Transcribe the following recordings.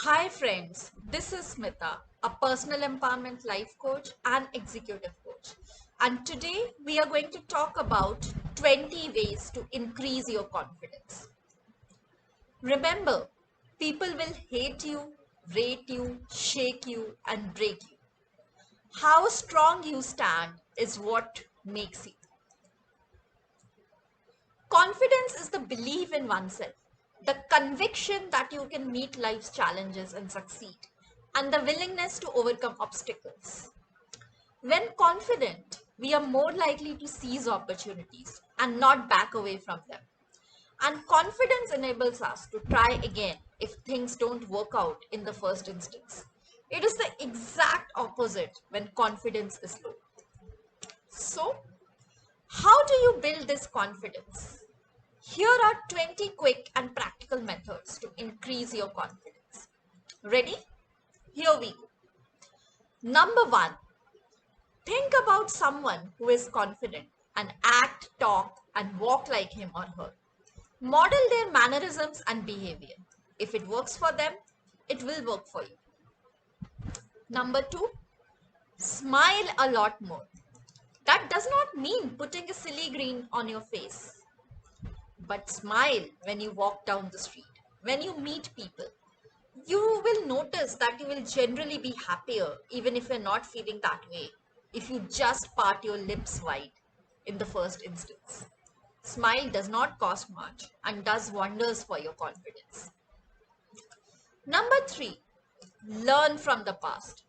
Hi friends, this is Smita, a personal empowerment life coach and executive coach. And today we are going to talk about 20 ways to increase your confidence. Remember, people will hate you, rate you, shake you, and break you. How strong you stand is what makes you. Confidence is the belief in oneself, the conviction that you can meet life's challenges and succeed, and the willingness to overcome obstacles. When confident, we are more likely to seize opportunities and not back away from them. And confidence enables us to try again if things don't work out in the first instance. It is the exact opposite when confidence is low. So, how do you build this confidence? Here are 20 quick and practical methods to increase your confidence. Ready? Here we go. Number one, think about someone who is confident and act, talk, and walk like him or her. Model their mannerisms and behavior. If it works for them, it will work for you. Number two, smile a lot more. That does not mean putting a silly grin on your face, but smile when you walk down the street, when you meet people. You will notice that you will generally be happier even if you're not feeling that way, if you just part your lips wide in the first instance. Smile does not cost much and does wonders for your confidence. Number three, learn from the past.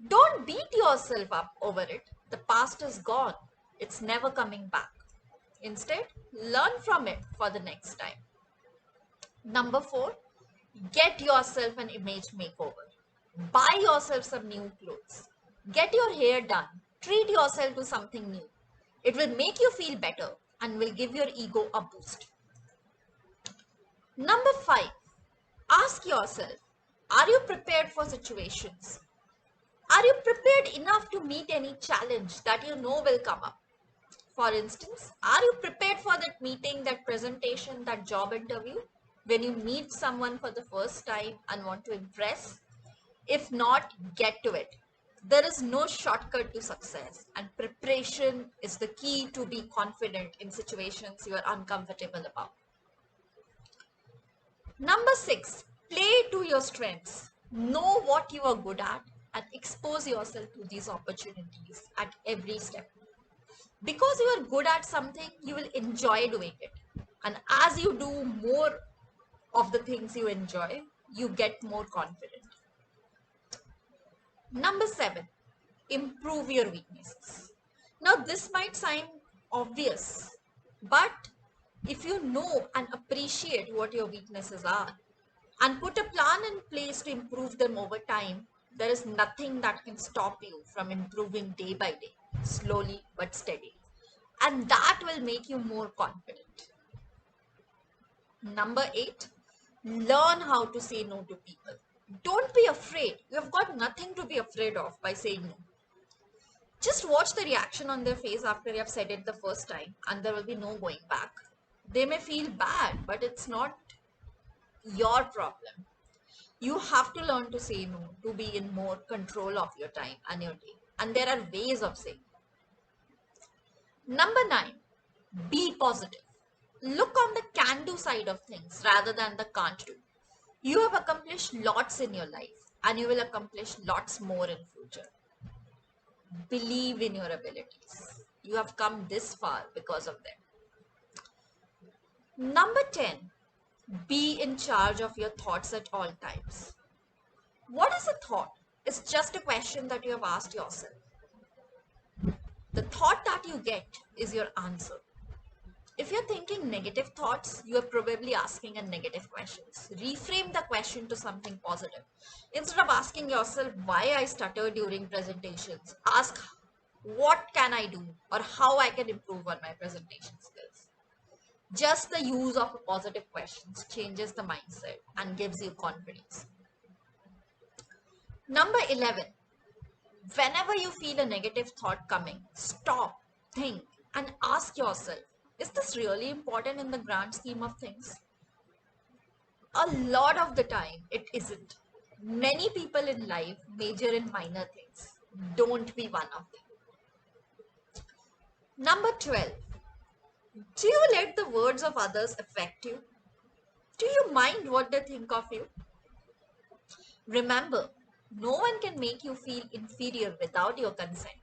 Don't beat yourself up over it. The past is gone. It's never coming back. Instead, learn from it for the next time. Number four, get yourself an image makeover. Buy yourself some new clothes. Get your hair done. Treat yourself to something new. It will make you feel better and will give your ego a boost. Number five, ask yourself, are you prepared for situations? Are you prepared enough to meet any challenge that you know will come up? For instance, are you prepared for that meeting, that presentation, that job interview? When you meet someone for the first time and want to impress? If not, get to it. There is no shortcut to success, and preparation is the key to be confident in situations you are uncomfortable about. Number six, play to your strengths. Know what you are good at and expose yourself to these opportunities at every step. Because you are good at something, you will enjoy doing it. And as you do more of the things you enjoy, you get more confident. Number seven, improve your weaknesses. Now, this might sound obvious, but if you know and appreciate what your weaknesses are and put a plan in place to improve them over time, there is nothing that can stop you from improving day by day, slowly but steady. And that will make you more confident. Number eight, learn how to say no to people. Don't be afraid. You have got nothing to be afraid of by saying no. Just watch the reaction on their face after you have said it the first time, and there will be no going back. They may feel bad, but it's not your problem. You have to learn to say no to be in more control of your time and your day. And there are ways of saying. Number nine, be positive. Look on the can do side of things rather than the can't do. You have accomplished lots in your life and you will accomplish lots more in future. Believe in your abilities. You have come this far because of them. Number 10, be in charge of your thoughts at all times. What is a thought? It's just a question that you have asked yourself. The thought that you get is your answer. If you're thinking negative thoughts, you are probably asking a negative questions. Reframe the question to something positive. Instead of asking yourself why I stutter during presentations, ask what can I do or how I can improve on my presentation skills. Just the use of positive questions changes the mindset and gives you confidence. Number 11, whenever you feel a negative thought coming, stop, think, and ask yourself, is this really important in the grand scheme of things? A lot of the time, it isn't. Many people in life major in minor things. Don't be one of them. Number 12. Do you let the words of others affect you? Do you mind what they think of you? Remember, no one can make you feel inferior without your consent.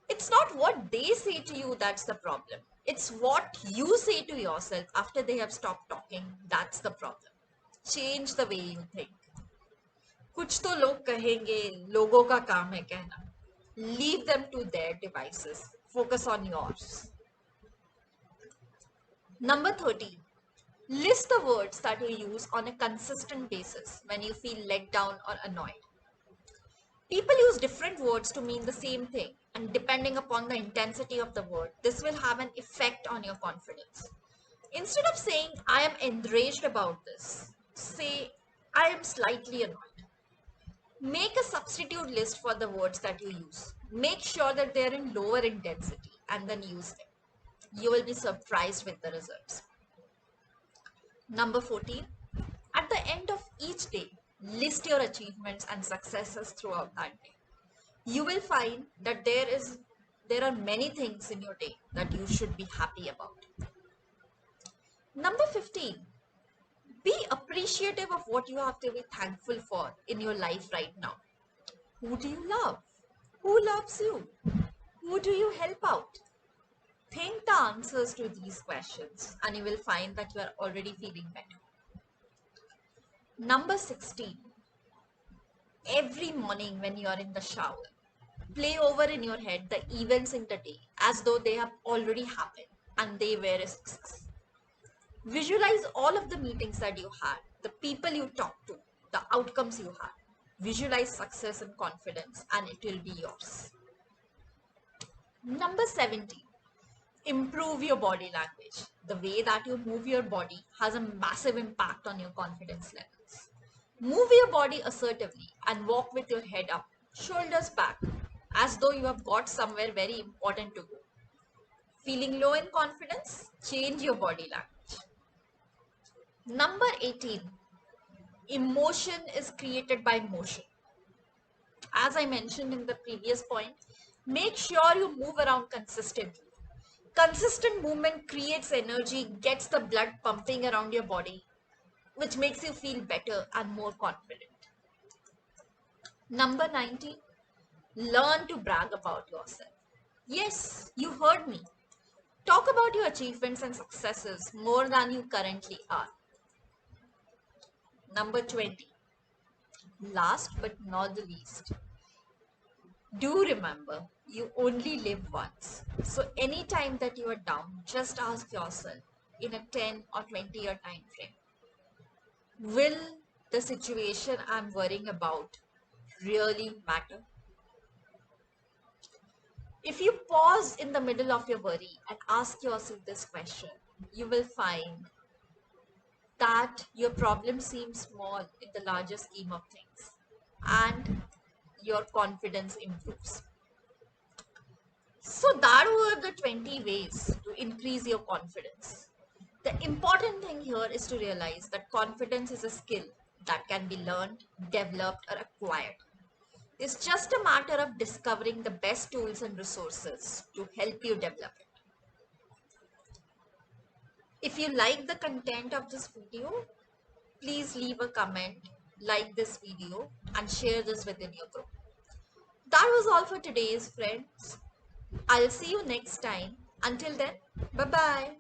It's not what they say to you that's the problem. It's what you say to yourself after they have stopped talking that's the problem. Change the way you think. कुछ तो लोग कहेंगे, लोगों का काम है कहना. Leave them to their devices. Focus on yours. Number 13. List the words that you use on a consistent basis when you feel let down or annoyed. People use different words to mean the same thing, and depending upon the intensity of the word, this will have an effect on your confidence. Instead of saying, I am enraged about this, say, I am slightly annoyed. Make a substitute list for the words that you use. Make sure that they are in lower intensity and then use them. You will be surprised with the results. Number 14. At the end of each day, list your achievements and successes throughout that day. You will find that there are many things in your day that you should be happy about. Number 15. Be appreciative of what you have to be thankful for in your life right now. Who do you love? Who loves you? Who do you help out? Think the answers to these questions and you will find that you are already feeling better. Number 16. Every morning when you are in the shower, play over in your head the events in the day as though they have already happened and they were a success. Visualize all of the meetings that you had, the people you talked to, the outcomes you had. Visualize success and confidence and it will be yours. Number 17. Improve your body language. The way that you move your body has a massive impact on your confidence levels. Move your body assertively and walk with your head up, shoulders back, as though you have got somewhere very important to go. Feeling low in confidence? Change your body language. Number 18. Emotion is created by motion. As I mentioned in the previous point, make sure you move around consistently. Consistent movement creates energy, gets the blood pumping around your body, which makes you feel better and more confident. Number 19. Learn to brag about yourself. Yes, you heard me. Talk about your achievements and successes more than you currently are. Number 20. Last but not the least, do remember you only live once. So anytime that you are down, just ask yourself in a 10 or 20 year time frame, will the situation I'm worrying about really matter? If you pause in the middle of your worry and ask yourself this question, you will find that your problem seems small in the larger scheme of things and your confidence improves. So that were the 20 ways to increase your confidence. The important thing here is to realize that confidence is a skill that can be learned, developed or acquired. It's just a matter of discovering the best tools and resources to help you develop it. If you like the content of this video, please leave a comment, like this video and share this within your group. That was all for today's friends. I'll see you next time. Until then, bye-bye.